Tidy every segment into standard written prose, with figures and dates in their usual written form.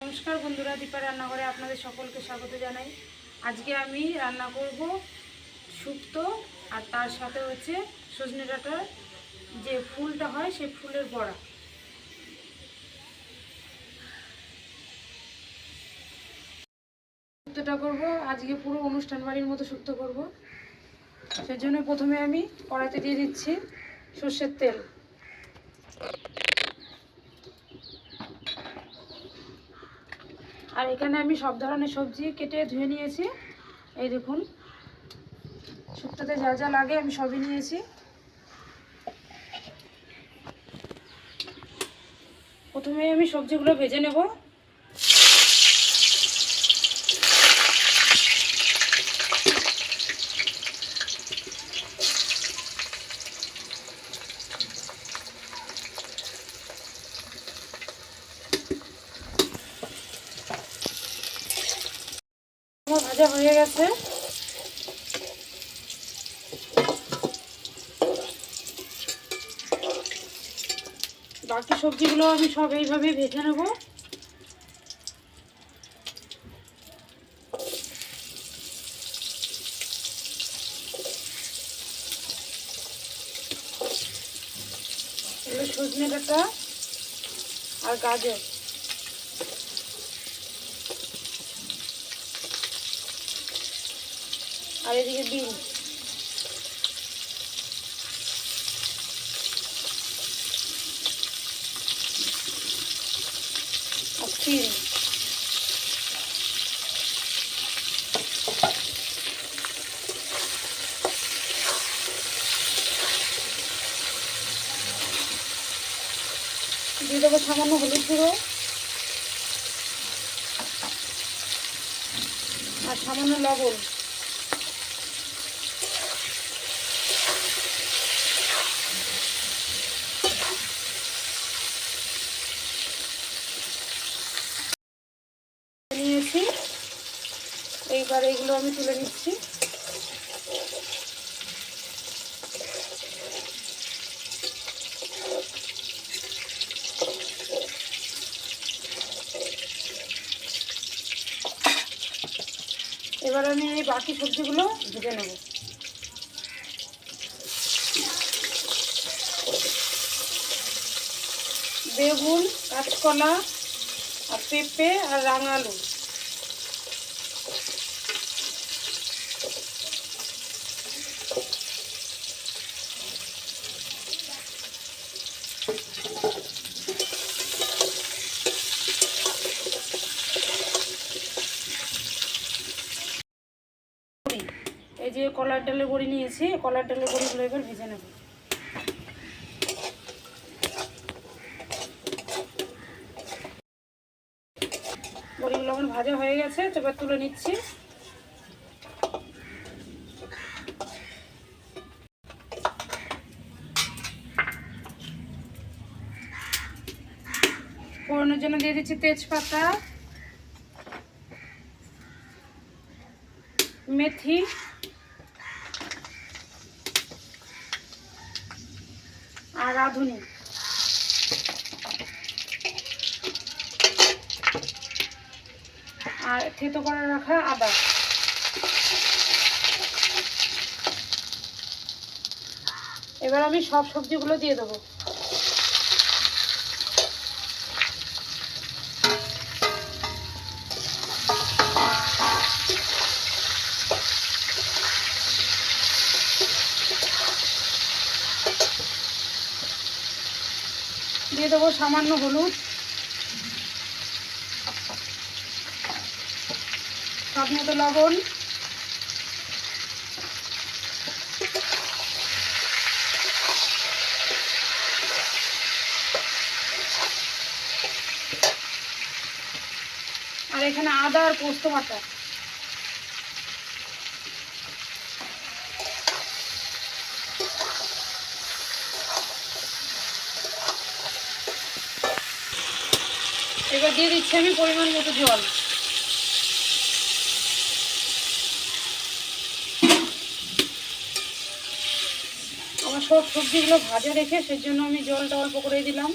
নমস্কার বন্ধুরা, দীপা রান্নাঘরে আপনাদের সকলকে স্বাগত জানাই। আজকে আমি রান্না করব শুক্তো, আর তার সাথে হচ্ছে সজনে ডাঁটার যে ফুলটা হয় সেই ফুলের বড়া। শুক্তোটা করব আজকে পুরো অনুষ্ঠান বাড়ির মতো শুক্তো করব। সেজন্য প্রথমে আমি কড়াইতে দিয়ে দিচ্ছি সর্ষের তেল। আর এখানে আমি সব ধরনের সবজি কেটে ধুয়ে নিয়েছি। এই দেখুন, শুক্তোতে যা যা লাগে আমি সবই নিয়েছি। প্রথমে আমি সবজিগুলো ভেজে নেব। আমার ভাজা হয়ে গেছে। বাকি সবজিগুলো আমি সব এইভাবে ভেজে নেব। এগুলো সজনে ডাঁটা আর গাজর, আর এদিকে বিন, আর তিল। দিয়ে দেবো সামান্য হলুদ গুঁড়ো আর সামান্য লবণ। নিয়েছি, এইবার এইগুলো আমি তুলে নিচ্ছি। এবার আমি এই বাকি সবজিগুলো ভেজে নেব। বেগুন, কাঁচকলা আর পেঁপে আর রাঙা আলু। এই যে কলার ডালের বড়ি নিয়েছি, কলার ডালের বড়িগুলো এবার ভেজে নেব। বড়িগুলো আমার ভাজা হয়ে গেছে, তো এবার তুলে নিচ্ছি। ফোড়নের জন্য দিয়ে দিচ্ছি তেজপাতা, মেথি, আর রাঁধুনি। আর থেতো করে রাখা আদা। এবার আমি সব সবজিগুলো দিয়ে দেবো। দিয়ে দেবো সামান্য হলুদ, স্বাদ মতো লবণ, আর এখানে আদা আর পোস্ত বাটা। এবার দিয়ে দিচ্ছি আমি পরিমাণ মতো জল। আমার সব সবজিগুলো ভাজা রেখে সেজন্য আমি জলটা অল্প করে দিলাম।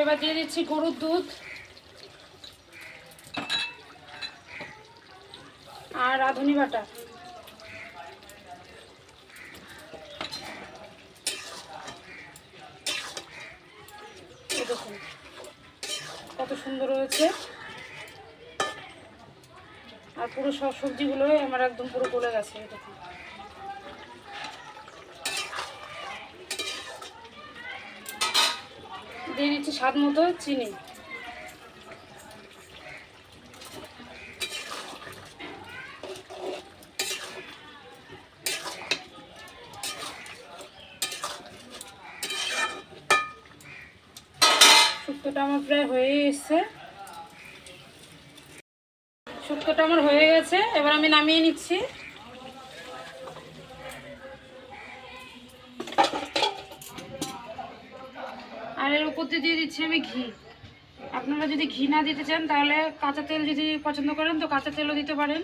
এবার দিয়ে দিচ্ছি গরুর দুধ আর রাঁধুনি বাটা। এই দেখুন কত সুন্দর হয়েছে। আর পুরো সব সবজিগুলোই আমার একদম পুরো গলে গেছে। এই দেখুন দিয়ে দিচ্ছি স্বাদ মতো চিনি। শুক্তোটা আমার প্রায় হয়ে এসছে। শুক্তোটা আমার হয়ে গেছে, এবার আমি নামিয়ে নিচ্ছি। আর এর উপর দিয়ে দিচ্ছি আমি ঘি। আপনারা যদি ঘি না দিতে চান তাহলে কাঁচা তেল যদি পছন্দ করেন তো কাঁচা তেলও দিতে পারেন।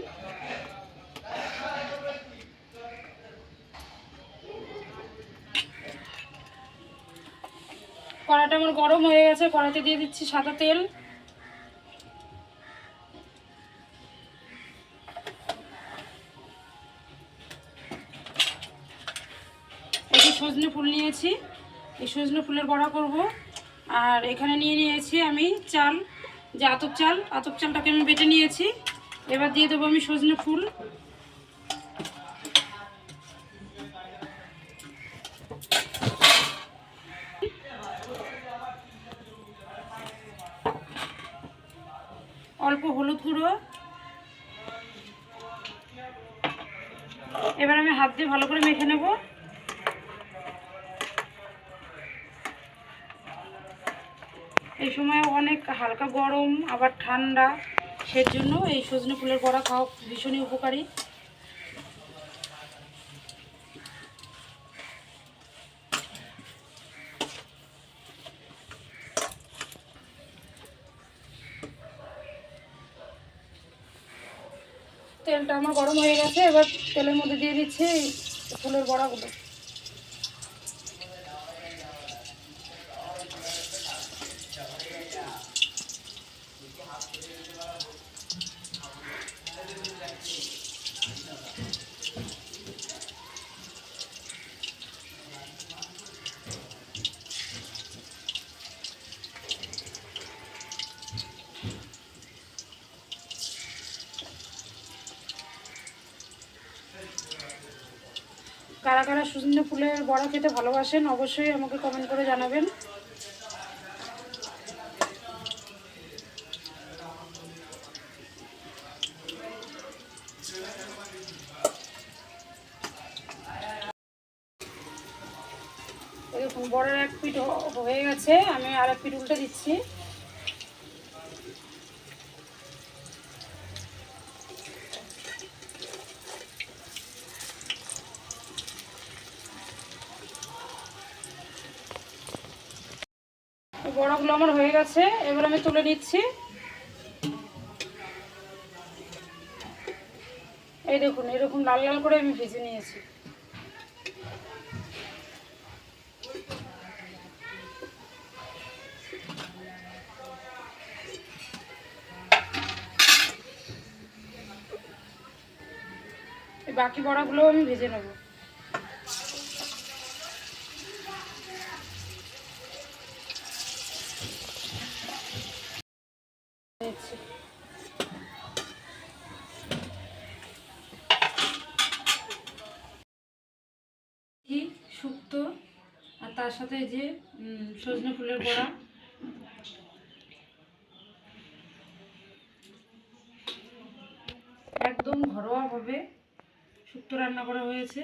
কড়াটা আমার গরম হয়ে গেছে, কড়াতে দিয়ে দিচ্ছি সাদা তেল। এই যে সজনে ফুল নিয়েছি, এই সজনে ফুলের বড়া করব। আর এখানে নিয়েছি আমি চাল, যে আতপ চাল, আতপ চালটাকে আমি বেটে নিয়েছি। এবার দিয়ে দেবো আমি সজনে ফুল। অল্প হলুদ গুঁড়ো। এবার আমি হাত দিয়ে ভালো করে মেখে নেব। এই সময় অনেক হালকা গরম আবার ঠান্ডা, সেজন্য এই সজনে ফুলের বড়া খাওয়া ভীষণই উপকারী। তেলটা আমার গরম হয়ে গেছে, এবার তেলের মধ্যে দিয়ে দিচ্ছি ফুলের বড়াগুলো। কারা কারা সজনে ফুলের বড়া খেতে ভালোবাসেন অবশ্যই আমাকে কমেন্ট করে জানাবেন। এরকম বড়ার এক পিঠ হয়ে গেছে, আমি আর এক পিঠ উল্টে দিচ্ছি। বড়াগুলো আমার হয়ে গেছে, এবার আমি তুলে নিচ্ছি। এই দেখুন এরকম লাল লাল করে আমি ভেজে নিয়েছি। বাকি বড়াগুলো আমি ভেজে নেব। শুক্তো আর তার সাথে যে সজনে ফুলের বড়া। একদম ঘরোয়াভাবে শুক্তো রান্না করা হয়েছে।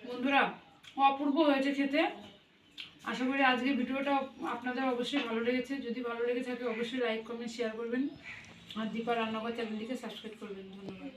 বন্ধুরা অপূর্ব হয়েছে খেতে। আশা করি আজকের ভিডিওটা আপনাদের অবশ্যই ভালো লেগেছে। যদি ভালো লেগে থাকে অবশ্যই লাইক কমেন্ট শেয়ার করবেন। আর দীপা রান্নাঘর চ্যানেলটিকে সাবস্ক্রাইব করবেন। ধন্যবাদ।